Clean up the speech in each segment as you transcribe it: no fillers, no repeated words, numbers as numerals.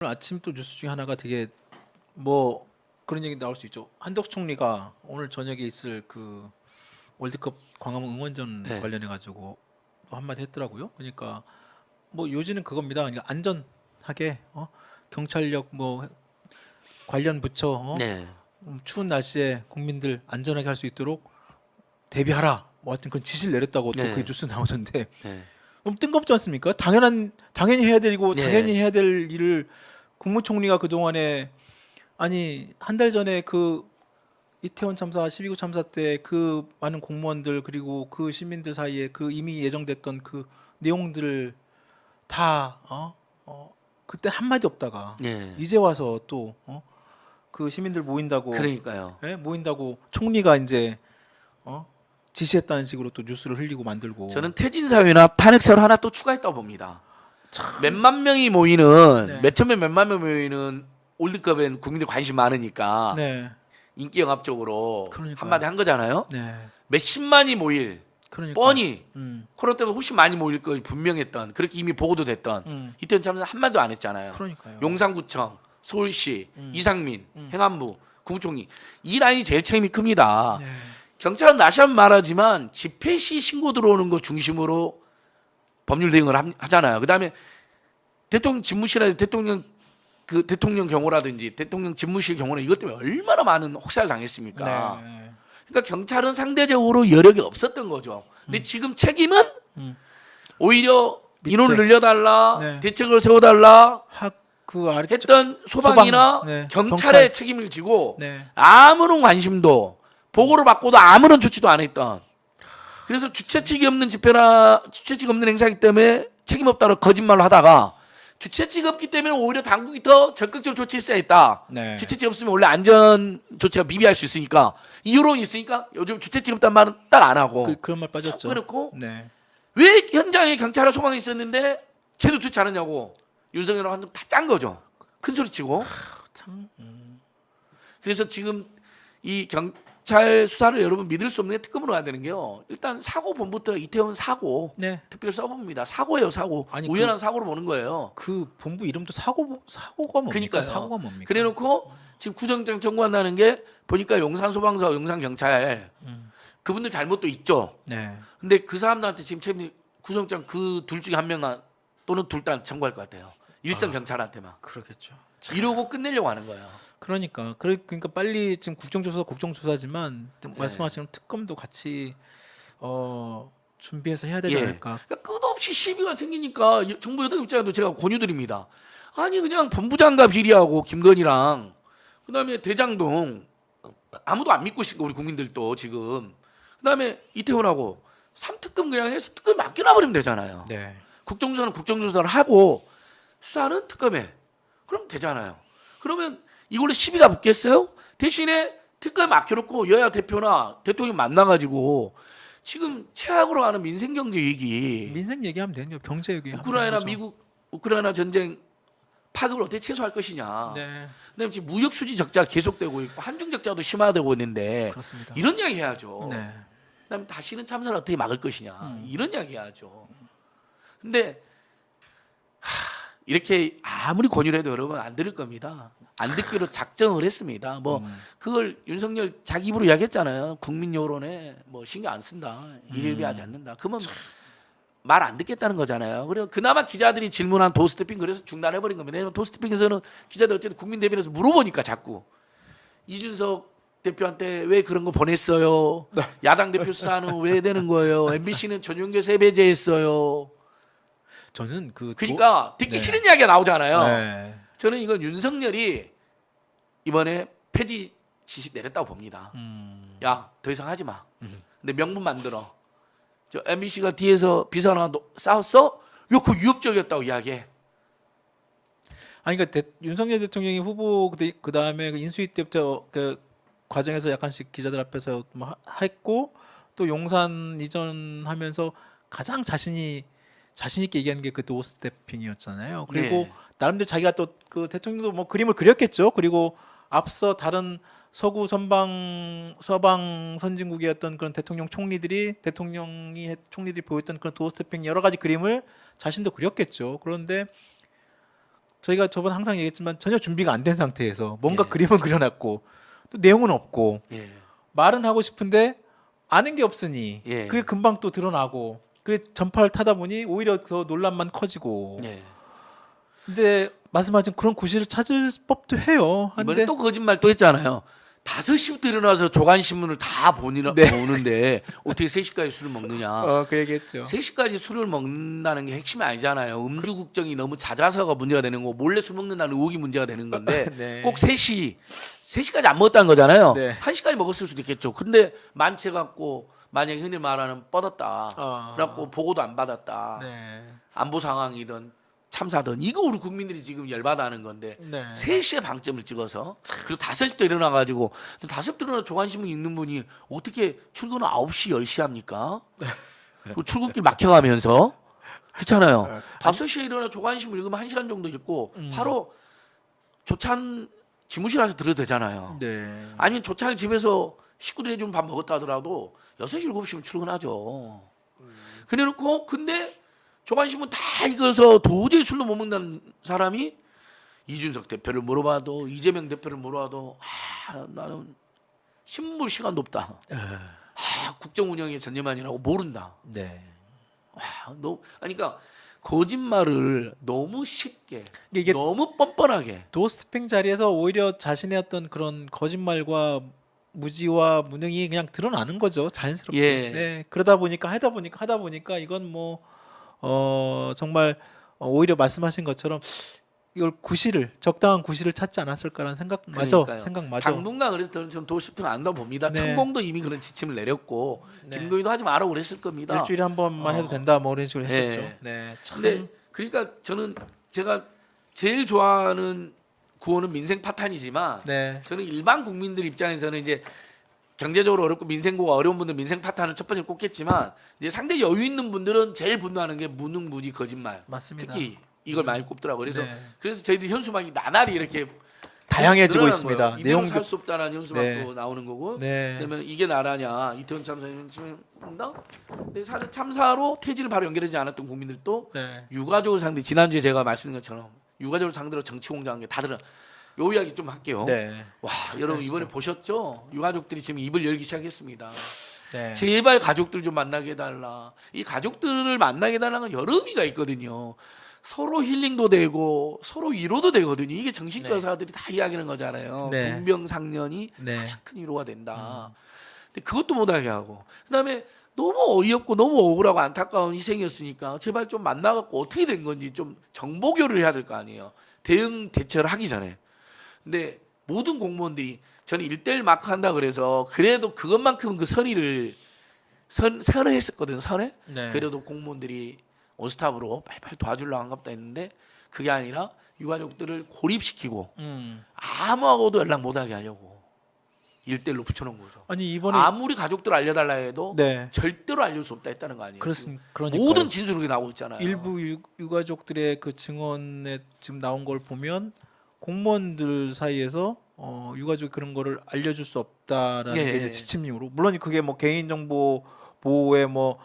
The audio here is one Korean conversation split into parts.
오늘 아침 또 뉴스 중에 하나가 되게 뭐 그런 얘기 나올 수 있죠. 한덕수 총리가 오늘 저녁에 있을 그 월드컵 광화문 응원전 네. 관련해 가지고 또 한마디 했더라고요. 그러니까 뭐 요지는 그겁니다. 그러니까 안전하게 경찰력 뭐 관련 부처 네. 추운 날씨에 국민들 안전하게 할 수 있도록 대비하라. 뭐 하여튼 그런 지시를 내렸다고 또 그게 네. 뉴스 나오던데 네. 너무 뜬금없지 않습니까? 당연히 해야 되고 네. 당연히 해야 될 일을 국무총리가 그동안에 아니 한 달 전에 그 이태원 참사 12구 참사 때 그 많은 공무원들 그리고 그 시민들 사이에 그 이미 예정됐던 그 내용들을 다 그때 한마디 없다가 네. 이제 와서 또 그 시민들 모인다고 그러니까요. 모인다고 총리가 이제 지시했다는 식으로 또 뉴스를 흘리고 만들고 저는 퇴진 사유나 탄핵 사유 하나 또 추가했다고 봅니다. 몇만 명이 모이는 네. 몇천 명 몇만 명 모이는 월드컵엔 국민들 관심 많으니까 네. 인기 영합적으로 그러니까요. 한마디 한 거잖아요. 네. 몇십만이 모일 그러니까 뻔히 음. 코로나 때문에 훨씬 많이 모일 거 분명했던 그렇게 이미 보고도 됐던 이태원 참사 한마디도 안 했잖아요. 그러니까요. 용산구청, 서울시, 이상민, 행안부, 국무총리 이 라인이 제일 책임이 큽니다. 네. 경찰은 다시 한번 말하지만 집회 시 신고 들어오는 거 중심으로 법률 대응을 하잖아요. 그다음에 대통령 집무실이나 대통령 경호라든지 대통령 집무실 경호는 이것 때문에 얼마나 많은 혹사를 당했습니까? 네. 그러니까 경찰은 상대적으로 여력이 없었던 거죠. 근데 지금 책임은 오히려 인원을 밑에. 늘려달라, 네. 대책을 세워달라 그 아래 했던 소방이나 소방, 네, 경찰의 경찰. 책임을 지고 네. 아무런 관심도 보고를 받고도 아무런 조치도 안 했던. 그래서 주최측이 없는 집회나 주최측 없는 행사이기 때문에 책임 없다고 거짓말로 하다가 주최측이 없기 때문에 오히려 당국이 더 적극적으로 조치했어야 했다. 네. 주최측이 없으면 원래 안전 조치가 미비할 수 있으니까 이 여론이 있으니까 요즘 주최측 없다는 말은 딱 안 하고 그런 말 빠졌죠. 그렇고 네. 왜 현장에 경찰과 소방이 있었는데 쟤도 좋지 않느냐고 윤석열하고 한번 다 짠 거죠. 큰 소리 치고. 참. 그래서 지금 이 경찰 수사를 여러분 믿을 수 없는 게 특검으로 가야 되는 게요. 일단 사고 본부터 이태원 사고 네. 특별히 써봅니다. 사고예요, 사고. 아니, 우연한 사고로 보는 거예요. 그 본부 이름도 사고가 뭡니까? 그러니까요. 사고가 뭡니까? 그래놓고 지금 구속영장 청구한다는 게 보니까 용산소방서, 용산경찰 그분들 잘못도 있죠. 네. 근데 그 사람들한테 지금 책임 구속영장 그 둘 중에 한 명 또는 둘 다 청구할 것 같아요. 일선 경찰한테만. 그러겠죠. 이러고 끝내려고 하는 거예요. 그러니까 빨리 지금 국정조사지만 네. 말씀하신 특검도 같이 준비해서 해야 되지 예. 않을까? 그러니까 끝없이 시비가 생기니까 정부 여당 입장에도 제가 권유드립니다. 아니 그냥 본부장과 비리하고 김건희랑 그다음에 대장동 아무도 안 믿고 있으니까 우리 국민들도 지금 그다음에 이태원하고 3특검 그냥 해서 특검 맡겨놔버리면 되잖아요. 네. 국정조사는 국정조사를 하고 수사는 특검에 그럼 되잖아요. 그러면 이걸로 시비가 붙겠어요? 대신에 특검 맡겨놓고 여야 대표나 대통령 만나가지고 지금 최악으로 가는 민생 경제 위기, 민생 얘기하면 되는 거 경제 얘기하면 우크라이나 되는 거죠. 미국 우크라이나 전쟁 파급을 어떻게 최소화할 것이냐. 네. 그다음에 지금 무역 수지 적자가 계속되고 있고 한중 적자도 심화되고 있는데 그렇습니다. 이런 이야기 해야죠. 네. 그다음에 다시는 참사를 어떻게 막을 것이냐 이런 이야기 해야죠. 근데 이렇게 아무리 권유를 해도 여러분 안 들을 겁니다. 안 듣기로 작정을 했습니다. 뭐 그걸 윤석열 자기 입으로 이야기했잖아요. 국민 여론에 뭐 신경 안 쓴다. 일일비하지 않는다. 그러면 말 안 듣겠다는 거잖아요. 그리고 그나마 기자들이 질문한 도스태핑 그래서 중단해버린 겁니다. 왜냐하면 도스태핑에서는 기자들 어쨌든 국민 대변에서 물어보니까 자꾸 이준석 대표한테 왜 그런 거 보냈어요? 야당 대표 수사는 왜 되는 거예요? MBC는 전용교 세배제했어요. 저는 그러니까 듣기 네. 싫은 이야기가 나오잖아요. 네. 저는 이건 윤석열이 이번에 폐지 지시 내렸다고 봅니다. 야, 더 이상 하지 마. 근데 명분 만들어. 저 MBC가 뒤에서 비서나 싸웠어? 이거 그 위협적이었다고 이야기해. 아니 그러니까 윤석열 대통령이 후보 그 다음에 그 인수위 때부터 그 과정에서 약간씩 기자들 앞에서 뭐 했고 또 용산 이전하면서 가장 자신 있게 얘기하는 게 그때 오스태핑이었잖아요. 그리고 네. 나름대로 자기가 또 그 대통령도 뭐 그림을 그렸겠죠. 그리고 앞서 다른 서구 서방 선진국이었던 그런 총리들이 보였던 그런 도어스태핑 여러 가지 그림을 자신도 그렸겠죠. 그런데 저희가 저번 항상 얘기했지만 전혀 준비가 안 된 상태에서 뭔가 예. 그림은 그려놨고 또 내용은 없고 예. 말은 하고 싶은데 아는 게 없으니 예. 그게 금방 또 드러나고 그게 전파를 타다 보니 오히려 더 논란만 커지고 예. 근데 말씀하신 그런 구실을 찾을 법도 해요. 이번에 한데 또 거짓말 또 했잖아요. 5시부터 일어나서 조간신문을 다 보는데 어떻게 3시까지 술을 먹느냐. 그 얘기했죠. 3시까지 술을 먹는다는 게 핵심이 아니잖아요. 음주 국정이 너무 잦아서가 문제가 되는 거고 몰래 술 먹는다는 의혹이 문제가 되는 건데 네. 꼭 3시까지 안 먹었다는 거잖아요. 네. 1시까지 먹었을 수도 있겠죠. 근데 만취해 갖고 만약에 흔히 말하는 뻗었다. 그래갖고 보고도 안 받았다. 네. 안보 상황이든 참사든 이거 우리 국민들이 지금 열받아하는 건데 네. 3시에 방점을 찍어서 그리고 5시부터 일어나가지고 5시부터 일어나 조간신문 읽는 분이 어떻게 출근을 9시 10시 합니까? 그리고 출근길 막혀가면서 그렇잖아요. 5시에 일어나 조간신문 읽으면 1시간 정도 읽고 바로 조찬 집무실 와서 들어도 되잖아요. 네. 아니면 조찬을 집에서 식구들이 좀 밥 먹었다 하더라도 6시 7시면 출근하죠. 그래놓고 근데 조간신문 다 읽어서 도저히 술로 못 먹는 사람이 이준석 대표를 물어봐도 이재명 대표를 물어봐도 나는 신문 볼 시간도 없다. 국정 운영에 전념만이라고 모른다. 네. 그러니까 거짓말을 너무 쉽게 이게 너무 뻔뻔하게 도스태핑 자리에서 오히려 자신의 어떤 그런 거짓말과 무지와 무능이 그냥 드러나는 거죠. 자연스럽게. 예. 네. 그러다 보니까 하다 보니까 이건 뭐 정말 오히려 말씀하신 것처럼 이걸 적당한 구실을 찾지 않았을까라는 생각마저 그러니까요. 당분간 그래서 저는 도시평 안다 봅니다. 네. 천공도 이미 그런 지침을 내렸고 네. 김건희도 하지 마라고 그랬을 겁니다. 일주일에 한 번만 해도 된다 뭐 이런 식으로 했었죠. 네. 네. 근데 그러니까 저는 제가 제일 좋아하는 구호는 민생 파탄이지만 네. 저는 일반 국민들 입장에서는 이제 경제적으로 어렵고 민생고가 어려운 분들 민생 파탄을 첫 번째 꼽겠지만 이제 상대 여유 있는 분들은 제일 분노하는 게 무능, 무지, 거짓말. 맞습니다. 특히 이걸 많이 꼽더라고요. 그래서 네. 그래서 저희들 현수막이 나날이 이렇게 다양해지고 늘어나는 있습니다. 거예요. 이대로 내용도 살수 없다라는 현수막도 네. 나오는 거고. 네. 그러면 이게 나라냐 이태원 참사는 한다. 근데 사실 참사로 퇴진을 바로 연결하지 않았던 국민들도 네. 유가족을 상대 지난주에 제가 말씀드린 것처럼 유가족을 상대로 정치 공작한 게 다들 요 이야기 좀 할게요. 네. 와 여러분 이번에 보셨죠? 유가족들이 지금 입을 열기 시작했습니다. 네. 제발 가족들 좀 만나게 해달라. 이 가족들을 만나게 해달라는 건 여러 의미가 있거든요. 서로 힐링도 되고 서로 위로도 되거든요. 이게 정신과 네. 의사들이 다 이야기하는 거잖아요. 네. 분병상련이 네. 가장 큰 위로가 된다. 근데 그것도 못하게 하고 그다음에 너무 어이없고 너무 억울하고 안타까운 희생이었으니까 제발 좀 만나갖고 어떻게 된 건지 좀 정보 교류를 해야 될 거 아니에요. 대처를 하기 전에. 근데 모든 공무원들이 저는 1대1 마크 한다 그래서 그래도 그것만큼 그 선을 했었거든요. 선에. 네. 그래도 공무원들이 온스탑으로 빨리빨리 도와주려고 한갑다 했는데 그게 아니라 유가족들을 고립시키고 아무하고도 연락 못하게 하려고 1대1로 붙여놓은 거죠. 아니 이번에 아무리 가족들 알려달라 해도 네. 절대로 알릴 수 없다 했다는 거 아니에요. 그러니까 모든 진술이 나오고 있잖아요. 일부 유가족들의 그 증언에 지금 나온 걸 보면 공무원들 사이에서 유가족 그런 거를 알려줄 수 없다라는 예. 게 이제 지침령으로 물론 그게 뭐 개인정보 보호에 뭐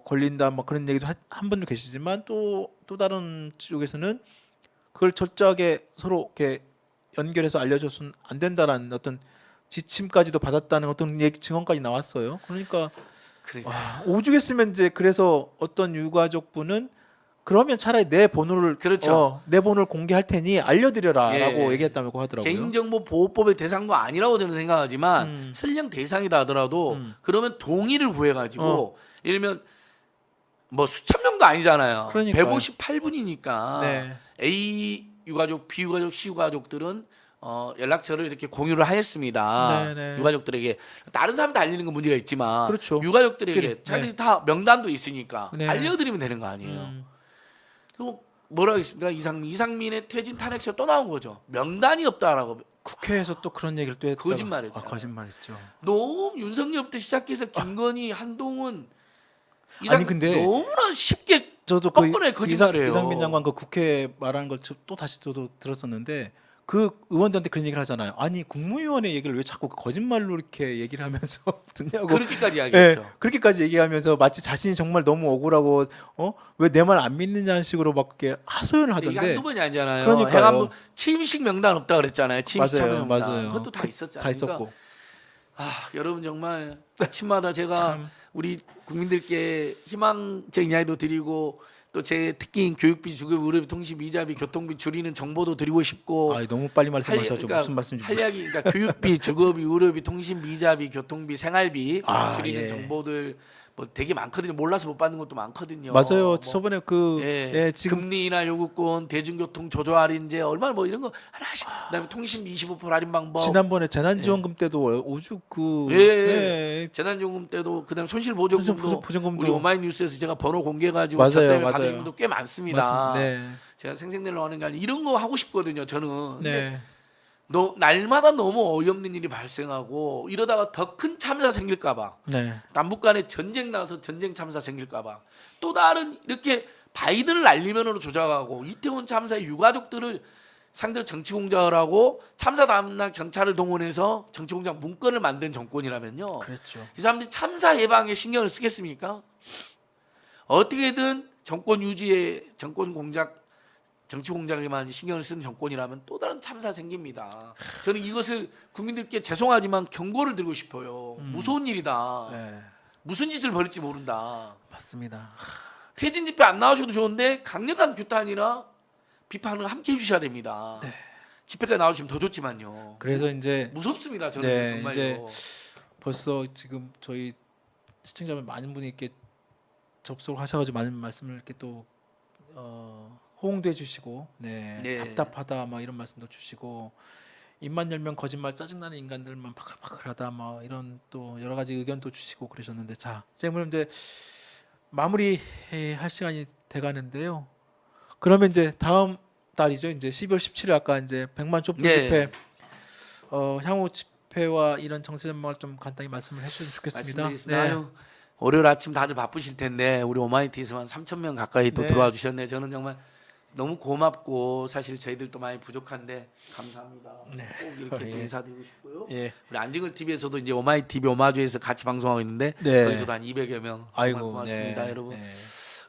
걸린다 뭐 그런 얘기도 한 분도 계시지만 또 다른 쪽에서는 그걸 철저하게 서로 이렇게 연결해서 알려줘서는 안 된다라는 어떤 지침까지도 받았다는 어떤 증언까지 나왔어요. 그러니까 오죽했으면 이제 그래서 어떤 유가족분은 그러면 차라리 내 번호를 그렇죠. 내 번호를 공개할 테니 알려드려라라고 예. 얘기했다고 하더라고요. 개인정보보호법의 대상도 아니라고 저는 생각하지만 설령 대상이다 하더라도 그러면 동의를 구해가지고 예를 들면 뭐 수천 명도 아니잖아요. 그러니까요. 158분이니까 네. A 유가족, B 유가족, C 유가족들은 연락처를 이렇게 공유를 하였습니다. 네네. 유가족들에게 다른 사람한테 알리는 건 문제가 있지만 그렇죠. 유가족들에게 그래, 자기들이 다 명단도 있으니까 네. 알려드리면 되는 거 아니에요. 그리고 뭐라 하겠습니까? 이상민의 퇴진 탄핵서 또 나온 거죠. 명단이 없다라고 국회에서 또 그런 얘기를 또 했다가 거짓말했잖아요. 거짓말했죠. 너무 윤석열부터 시작해서 김건희, 한동훈 아니, 근데 너무나 쉽게 저도 뻔뻔하게 거짓말해요. 이상민 장관 그 국회 말하는 걸 또 다시 저도 들었었는데 그 의원들한테 그런 얘기를 하잖아요. 아니 국무위원회 얘기를 왜 자꾸 거짓말로 이렇게 얘기를 하면서 듣냐고. 그렇게까지 예, 이야기했죠. 그렇게까지 얘기하면서 마치 자신이 정말 너무 억울하고 왜 내 말 안 믿느냐는 식으로 막 그렇게 하소연을 이게 하던데. 한두 번이 아니잖아요. 그러니까요. 행안부 취임식 명단 없다 그랬잖아요. 취임식 맞아요, 참여 명단. 맞아요. 그것도 다 있었잖아요. 다 있었고. 그러니까 여러분 정말 아침마다 제가 참. 우리 국민들께 희망적 이야기도 드리고 또 제 특기인 교육비, 주급, 의료비, 통신비, 이자비, 교통비 줄이는 정보도 드리고 싶고 아, 너무 빨리 말씀하셔서 그러니까 무슨 말씀인지 할 이야기 그러니까 교육비, 주거비, 의료비, 통신비, 이자비, 교통비, 생활비 아, 줄이는 예. 정보들 뭐 되게 많거든요. 몰라서 못 받는 것도 많거든요. 맞아요. 뭐 저번에 지금 금리 인하 요구권, 대중교통 조조 할인제 얼마나 뭐 이런 거 하나씩 그다음에 통신비 25% 할인 방법 지난번에 재난지원금 때도 오죽 재난지원금 때도 그다음에 손실보전금도 보전금도 우리 오마이뉴스에서 제가 번호 공개가지고 맞아요, 저 때문에 맞아요. 받으신 분도 꽤 많습니다. 맞습니다. 네. 제가 생생내려 하는 게 아니라 이런 거 하고 싶거든요. 저는. 근데 네. 날마다 너무 어이없는 일이 발생하고 이러다가 더 큰 참사 생길까봐 네. 남북 간에 전쟁 나서 전쟁 참사 생길까봐 또 다른 이렇게 바이든을 날리면으로 조작하고 이태원 참사의 유가족들을 상대로 정치 공작을 하고 참사 다음날 경찰을 동원해서 정치 공작 문건을 만든 정권이라면요. 그랬죠. 이 사람들이 참사 예방에 신경을 쓰겠습니까? 어떻게든 정권 유지에 정권 공작 정치 공작에만 신경을 쓰는 정권이라면 또 다른 참사 생깁니다. 저는 이것을 국민들께 죄송하지만 경고를 드리고 싶어요. 무서운 일이다. 네. 무슨 짓을 벌일지 모른다. 맞습니다. 퇴진 집회 안 나오셔도 좋은데 강력한 규탄이나 비판을 함께 해주셔야 됩니다. 네. 집회까지 나오시면 더 좋지만요. 그래서 이제 무섭습니다. 저는 네, 정말요. 이제 벌써 지금 저희 시청자분 많은 분이 이렇게 접속하셔가지고 많은 말씀을 이렇게 또 호응도 해주시고, 네, 네. 답답하다 막 이런 말씀도 주시고, 입만 열면 거짓말 짜증나는 인간들만 파글파글하다 막 이런 또 여러 가지 의견도 주시고 그러셨는데, 자, 이제 마무리 할 시간이 돼가는데요. 그러면 이제 다음 달이죠. 이제 12월 17일 아까 이제 100만 촛불 네. 집회 향후 집회와 이런 정세 전망을 좀 간단히 말씀을 해주시면 좋겠습니다. 말씀드리겠습니다. 아유, 월요일 아침 다들 바쁘실 텐데 우리 오마이티에서만 3,000명 가까이 또 네. 들어와 주셨네. 저는 정말 너무 고맙고 사실 저희들도 많이 부족한데 감사합니다. 네. 꼭 이렇게 또 예. 인사드리고 싶고요. 예. 우리 안진걸 TV에서도 이제 오마이TV 오마주에서 같이 방송하고 있는데 네. 거기서도 한 200여 명 정말 아이고, 고맙습니다, 네. 여러분. 네.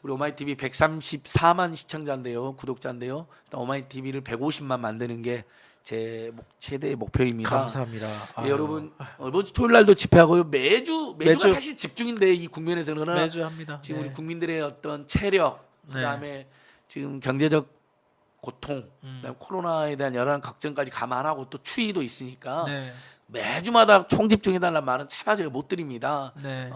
우리 오마이TV 134만 시청자인데요, 구독자인데요. 일단 오마이TV를 150만 만드는 게 제 최대의 목표입니다. 감사합니다. 네, 아유. 여러분 이번 주 토요일 날도 집회하고요. 매주가 매주. 사실 집중인데 이 국면에서는 그러나 매주 합니다. 지금 네. 우리 국민들의 어떤 체력, 네. 그다음에 지금 경제적 고통, 그다음에 코로나에 대한 여러 걱정까지 감안하고 또 추위도 있으니까 네. 매주마다 총집중해달라는 말은 차마 제가 못 드립니다. 네.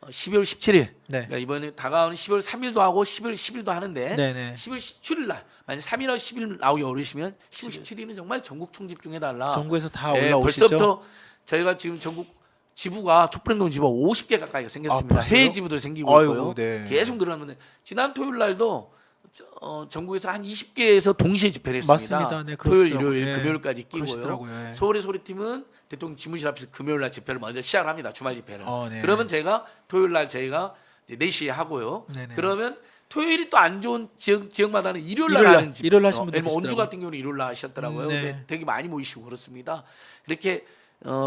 12월 17일 네. 그러니까 이번에 다가오는 10월 3일도 하고 10월 10일도 하는데 네, 네. 10월 17일 날 만약 3일하고 10일 나오기 어려우시면 10월 17일은 정말 전국 총집중해달라. 전국에서 다 네, 올라오시죠. 벌써부터 저희가 지금 전국 지부가 촛불행동 지부가 50개 가까이 생겼습니다. 아, 벌써요? 해외 지부도 생기고 아이고, 있고요. 네. 계속 늘어나는데 지난 토요일 날도 전국에서 한 20개에서 동시에 집회를 했습니다. 맞습니다. 네, 토요일, 그러시더라고요. 일요일, 네. 금요일까지 끼고요. 그러시더라고요. 예. 서울의 소리팀은 대통령 지무실 앞에서 금요일 날 집회를 먼저 시작을 합니다. 주말 집회를. 네. 그러면 제가 토요일 날 저희가 이제 4시에 하고요. 네네. 그러면 토요일이 또 안 좋은 지역마다는 일요일 날 일요일 날, 하는 집. 일요일 하신 분들 왜냐면 온주 계시더라고요. 같은 경우는 일요일 날 하셨더라고요. 네. 근데 되게 많이 모이시고 그렇습니다. 이렇게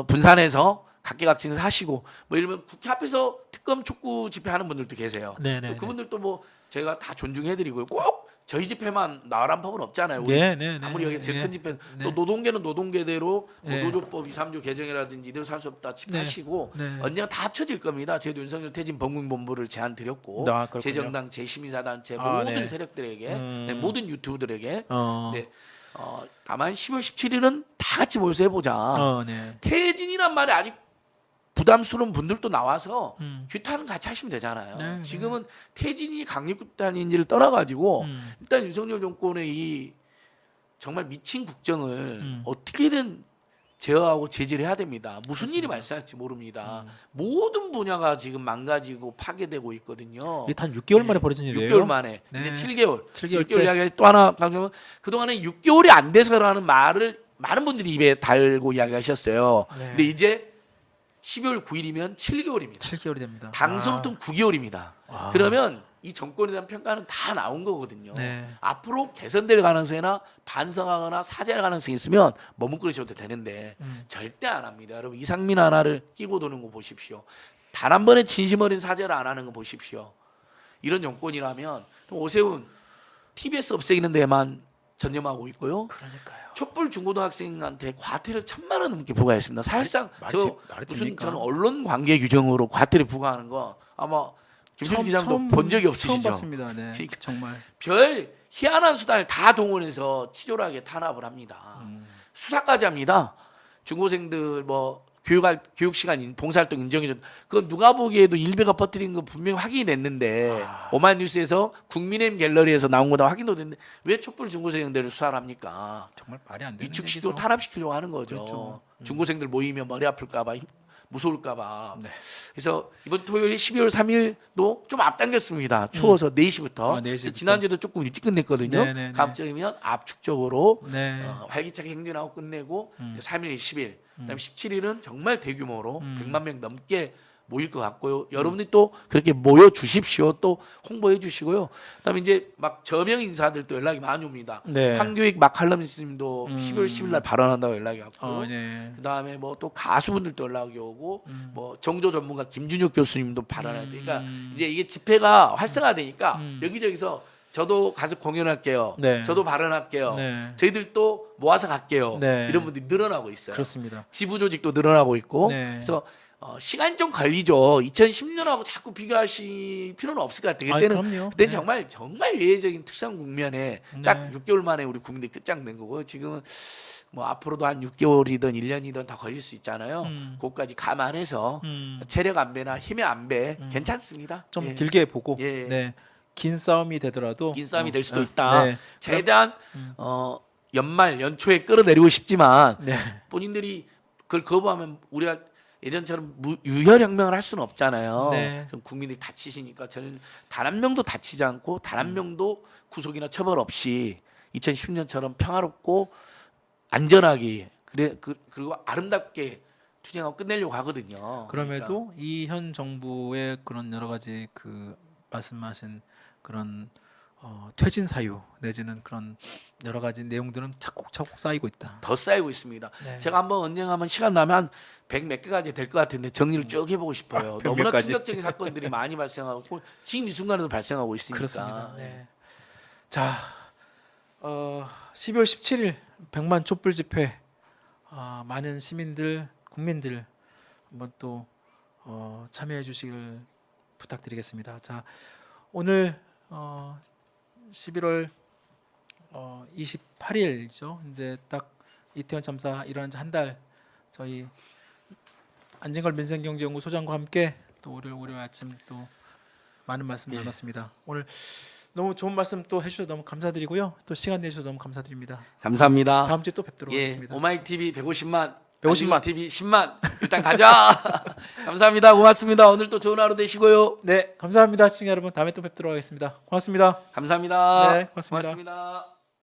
분산해서 각계각층에서 하시고 뭐 예를 들면 국회 앞에서 특검 촉구 집회하는 분들도 계세요. 네네. 또 그분들도 뭐 저희가 다 존중해드리고요. 꼭 저희 집회만 나으란 법은 없잖아요. 우리 네, 네, 네. 아무리 여기 제일 네. 큰 집회 네. 또 노동계는 노동계대로 뭐 네. 노조법 2, 3조 개정이라든지 이대로 살 수 없다 집회하시고 네. 네. 언젠가 다 합쳐질 겁니다. 저희도 윤석열 퇴진 범국본부를 제안 드렸고 아, 그렇군요. 제정당, 제시민사단체 아, 모든 네. 세력들에게 네, 모든 유튜브들에게 네. 다만 10월 17일은 다 같이 모여서 해보자. 네. 퇴진이란 말이 아직 부담스러운 분들도 나와서 규탄은 같이 하시면 되잖아요. 네, 지금은 퇴진이 강력규탄인지를 떠나가지고 음. 일단 윤석열 정권의 이 정말 미친 국정을 어떻게든 제어하고 제재를 해야 됩니다. 무슨 일이 발생할지 모릅니다. 모든 분야가 지금 망가지고 파괴되고 있거든요. 이게 단 6개월 만에 벌어진 일이에요. 6개월 만에 네. 이제 7개월. 7개월째. 이야기 또 하나 강조하면 그동안에 6개월이 안 돼서라는 말을 많은 분들이 입에 달고 이야기하셨어요. 네. 근데 이제 12월 9일이면 7개월입니다. 7개월이 됩니다. 당선부터 9개월입니다. 그러면 이 정권에 대한 평가는 다 나온 거거든요. 네. 앞으로 개선될 가능성이나 반성하거나 사죄할 가능성이 있으면 머뭇거리셔도 되는데 절대 안 합니다. 여러분 이상민 하나를 끼고 도는 거 보십시오. 단 한 번의 진심 어린 사죄를 안 하는 거 보십시오. 이런 정권이라면 오세훈 TBS 없애기는 데만 전념하고 있고요. 그러니까요. 촛불 중고등학생한테 과태료 1,000만 원 넘게 부과했습니다. 사실상 말이 저 무슨 됩니까? 저는 언론 관계 규정으로 과태료 부과하는 거 아마 김철수 기자도 본 적이 없으시죠? 처음 봤습니다. 네. 그러니까 정말. 별 희한한 수단을 다 동원해서 치졸하게 탄압을 합니다. 수사까지 합니다. 중고생들 뭐 교육 시간 봉사활동 인정해줘. 그건 누가 보기에도 일베가 퍼뜨린 거 분명히 확인이 됐는데 오마이뉴스에서 국민의힘 갤러리에서 나온 거다 확인도 됐는데 왜 촛불 중고생들을 수사를 합니까? 정말 말이 안 되는 이축 얘기죠. 시도 탄압시키려고 하는 거죠. 그렇죠. 중고생들 모이면 머리 아플까봐 무서울까봐. 네. 그래서 이번 토요일 12월 3일도 좀 앞당겼습니다. 추워서 4시부터. 아, 4시부터. 지난주에도 조금 일찍 끝냈거든요. 네네네. 다음주면 압축적으로 네. 활기차게 행진하고 끝내고 3일, 10일, 그다음에 17일은 정말 대규모로 100만 명 넘게 모일 것 같고요. 여러분들이 또 그렇게 모여 주십시오. 또 홍보해 주시고요. 그다음에 이제 막 저명 인사들도 연락이 많이 옵니다. 네. 한교익 막칼럼니스님도 12월 10일 날 발언한다고 연락이 왔고, 네. 그다음에 뭐 또 가수분들도 연락이 오고, 뭐 정조 전문가 김준혁 교수님도 발언해야 되니까 이제 이게 집회가 활성화되니까 여기저기서 저도 가서 공연할게요. 네. 저도 발언할게요. 네. 저희들도 모아서 갈게요. 네. 이런 분들이 늘어나고 있어요. 그렇습니다. 지부 조직도 늘어나고 있고, 네. 그래서 시간이 좀 걸리죠. 2010년하고 자꾸 비교하실 필요는 없을 것 같아요. 그때는 그럼요. 그때 네. 정말 외회적인 특수한 국면에 딱 6개월 만에 우리 국민들이 끝장낸 거고 지금은 뭐 앞으로도 한 6개월이든 1년이든 다 걸릴 수 있잖아요. 그것까지 감안해서 체력 안배나 힘의 안배 괜찮습니다. 좀 예. 길게 보고 예. 네. 긴 싸움이 되더라도 긴 싸움이 될 수도 어, 있다. 네. 최대한 연말 연초에 끌어내리고 싶지만 네. 본인들이 그걸 거부하면 우리가 예전처럼 유혈혁명을 할 수는 없잖아요. 네. 그럼 국민들이 다치시니까 저는 단 한 명도 다치지 않고 단 한 명도 구속이나 처벌 없이 2010년처럼 평화롭고 안전하게 그리고 아름답게 투쟁하고 끝내려고 하거든요. 그럼에도 이 현 정부의 그런 여러 가지 그 말씀하신 그런 퇴진 사유 내지는 그런 여러 가지 내용들은 차곡차곡 쌓이고 있다. 더 쌓이고 있습니다. 네. 제가 한번 언젠가 한번 시간 나면 100몇 개까지 될 것 같은데 정리를 쭉 해보고 싶어요. 100몇 너무나 가지. 충격적인 사건들이 많이 발생하고 지금 이 순간에도 발생하고 있으니까. 그렇습니다. 네. 자, 12월 17일 100만 촛불 집회 많은 시민들, 국민들 한번 또 참여해 주시길 부탁드리겠습니다. 자, 오늘 11월 28일이죠. 이제 딱 이태원 참사 일어난 지 한 달 저희 안진걸 민생경제연구 소장과 함께 또 월요일 아침 또 많은 말씀 나눴습니다. 오늘 너무 좋은 말씀 또 해주셔서 너무 감사드리고요. 또 시간 내주셔서 너무 감사드립니다. 감사합니다. 다음 주에 또 뵙도록 예, 하겠습니다. 오마이 TV 150만, 150만. TV 10만 일단 가자. 감사합니다. 고맙습니다. 오늘 또 좋은 하루 되시고요. 네, 감사합니다. 시청자 여러분. 다음에 또 뵙도록 하겠습니다. 고맙습니다. 감사합니다. 네, 고맙습니다. 고맙습니다.